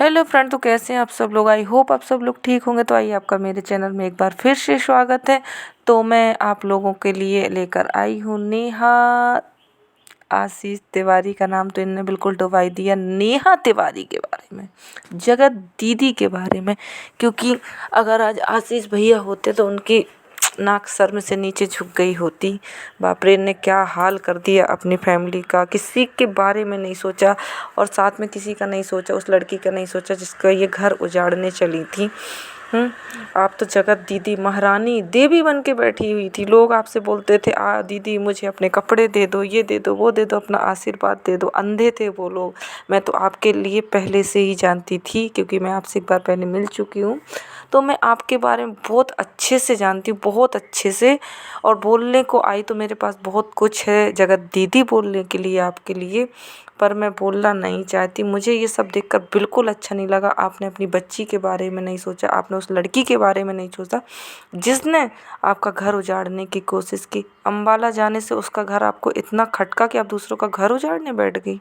Hello friend, तो कैसे हैं आप सब लोग। आई होप आप सब लोग ठीक होंगे। तो आइए, आपका मेरे चैनल में एक बार फिर से स्वागत है। तो मैं आप लोगों के लिए लेकर आई हूँ नेहा आशीष तिवारी का नाम तो इन्होंने बिल्कुल डुबा दिया। नेहा तिवारी के बारे में, जगत दीदी के बारे में। क्योंकि अगर आज आशीष भैया होते तो उनकी नाक सर में से नीचे झुक गई होती। बाप रे, ने क्या हाल कर दिया अपनी फैमिली का। किसी के बारे में नहीं सोचा और साथ में किसी का नहीं सोचा, उस लड़की का नहीं सोचा जिसका ये घर उजाड़ने चली थी। आप तो जगत दीदी महारानी देवी बन के बैठी हुई थी। लोग आपसे बोलते थे, दीदी मुझे अपने कपड़े दे दो, ये दे दो, वो दे दो, अपना आशीर्वाद दे दो। अंधे थे वो लोग। मैं तो आपके लिए पहले से ही जानती थी, क्योंकि मैं आपसे एक बार पहले मिल चुकी हूँ। तो मैं आपके बारे में बहुत अच्छे से जानती हूँ, बहुत अच्छे से। और बोलने को आई तो मेरे पास बहुत कुछ है जगत दीदी बोलने के लिए आपके लिए, पर मैं बोलना नहीं चाहती। मुझे ये सब देखकर बिल्कुल अच्छा नहीं लगा। आपने अपनी बच्ची के बारे में नहीं सोचा, आपने उस लड़की के बारे में नहीं सोचा जिसने आपका घर उजाड़ने की कोशिश की। अम्बाला जाने से उसका घर आपको इतना खटका कि आप दूसरों का घर उजाड़ने बैठ गई।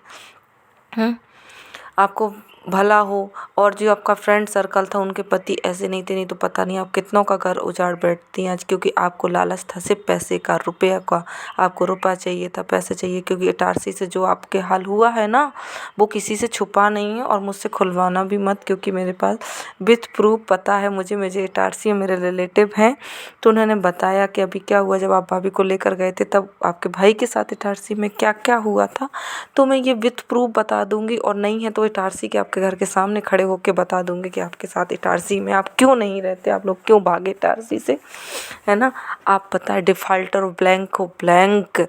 आपको भला हो। और जो आपका फ्रेंड सर्कल था उनके पति ऐसे नहीं थे, नहीं तो पता नहीं आप कितनों का घर उजाड़ बैठती हैं आज। क्योंकि आपको लालच था सिर्फ पैसे का, रुपया का। आपको रुपया चाहिए था, पैसे चाहिए। क्योंकि इटारसी से जो आपके हाल हुआ है ना, वो किसी से छुपा नहीं है और मुझसे खुलवाना भी मत। क्योंकि मेरे पास विथ प्रूफ पता है। मुझे इटारसी मेरे रिलेटिव हैं, तो उन्होंने बताया कि अभी क्या हुआ। जब आप भाभी को लेकर गए थे तब आपके भाई के साथ इटारसी में क्या क्या हुआ था, तो मैं ये विथ प्रूफ बता दूंगी। और नहीं है तो इटारसी के आपके घर के सामने खड़े होकर बता दूंगी कि आपके साथ इटारसी में आप क्यों नहीं रहते, आप लोग क्यों भागे इटारसी से, है ना। आप पता है डिफ़ॉल्टर ब्लैंक हो, ब्लैंक,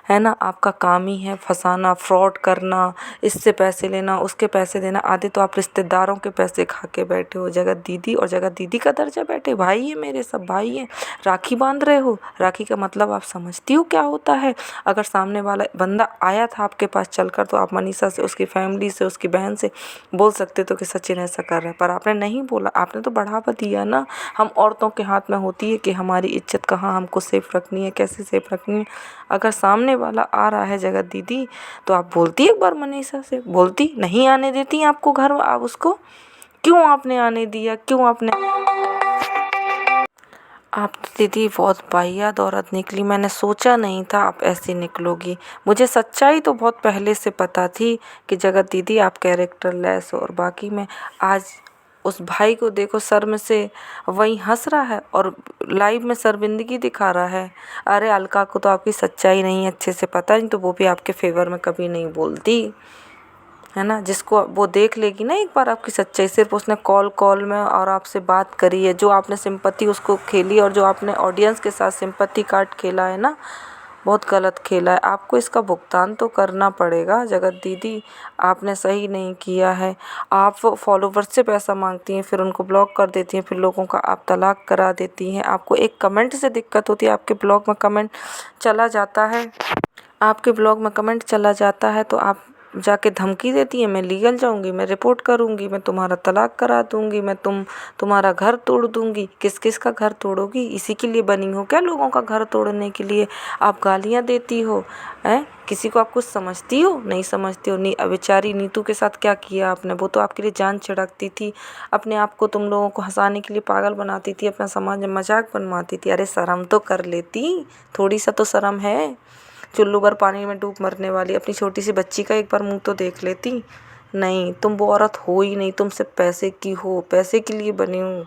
है ना। आपका काम ही है फंसाना, फ्रॉड करना, इससे पैसे लेना, उसके पैसे देना। आधे तो आप रिश्तेदारों के पैसे खा के बैठे हो जगत दीदी। और जगत दीदी का दर्जा बैठे, भाई है मेरे, सब भाई हैं। राखी बांध रहे हो। राखी का मतलब आप समझती हो क्या होता है। अगर सामने वाला बंदा आया था आपके पास चलकर, तो आप मनीषा से, उसकी फैमिली से, उसकी बहन से बोल सकते तो कि सचिन ऐसा कर रहा है। पर आपने नहीं बोला, आपने तो बढ़ावा दिया ना। हम औरतों के हाथ में होती है कि हमारी इज्जत कहाँ हमको सेफ रखनी है, कैसे सेफ रखनी है। अगर सामने वाला आ रहा है जगत दीदी, तो आप बोलती एक बार मनीषा से, बोलती। नहीं आने देती आपको घर, आप उसको क्यों आपने आने दिया, क्यों आपने। आप तो दीदी बहुत वाहियात औरत निकली। मैंने सोचा नहीं था आप ऐसी निकलोगी। मुझे सच्चाई तो बहुत पहले से पता थी कि जगत दीदी आप कैरेक्टर लेस हो। और बाकी में आज उस भाई को देखो, सर में से वही हंस रहा है और लाइव में शर्मिंदगी दिखा रहा है। अरे अलका को तो आपकी सच्चाई नहीं अच्छे से पता, नहीं तो वो भी आपके फेवर में कभी नहीं बोलती, है ना। जिसको वो देख लेगी ना एक बार आपकी सच्चाई, सिर्फ उसने कॉल में और आपसे बात करी है, जो आपने सिंपैथी उसको खेली और जो आपने ऑडियंस के साथ सिंपैथी कार्ड खेला है ना, बहुत गलत खेला है। आपको इसका भुगतान तो करना पड़ेगा जगत दीदी। आपने सही नहीं किया है। आप फॉलोवर्स से पैसा मांगती हैं, फिर उनको ब्लॉक कर देती हैं, फिर लोगों का आप तलाक करा देती हैं। आपको एक कमेंट से दिक्कत होती है, आपके ब्लॉग में कमेंट चला जाता है, आपके ब्लॉग में कमेंट चला जाता है तो आप जाके धमकी देती है, मैं लीगल जाऊंगी, मैं रिपोर्ट करूंगी, मैं तुम्हारा तलाक करा दूंगी, मैं तुम्हारा घर तोड़ दूंगी। किस किस का घर तोड़ोगी। इसी के लिए बनी हो क्या, लोगों का घर तोड़ने के लिए। आप गालियां देती हो, हैं। किसी को आप कुछ समझती हो, नहीं समझती हो। बेचारी नीतू के साथ क्या किया आपने। वो तो आपके लिए जान छिड़कती थी, अपने आप को तुम लोगों को हंसाने के लिए पागल बनाती थी, अपना समाज में मजाक बनवाती थी। अरे शर्म तो कर लेती, थोड़ी सा तो शर्म है। चुल्लू भर पानी में डूब मरने वाली अपनी छोटी सी बच्ची का एक बार मुंह तो देख लेती। नहीं, तुम वो औरत हो ही नहीं, तुम सिर्फ पैसे की हो, पैसे के लिए बनी हो।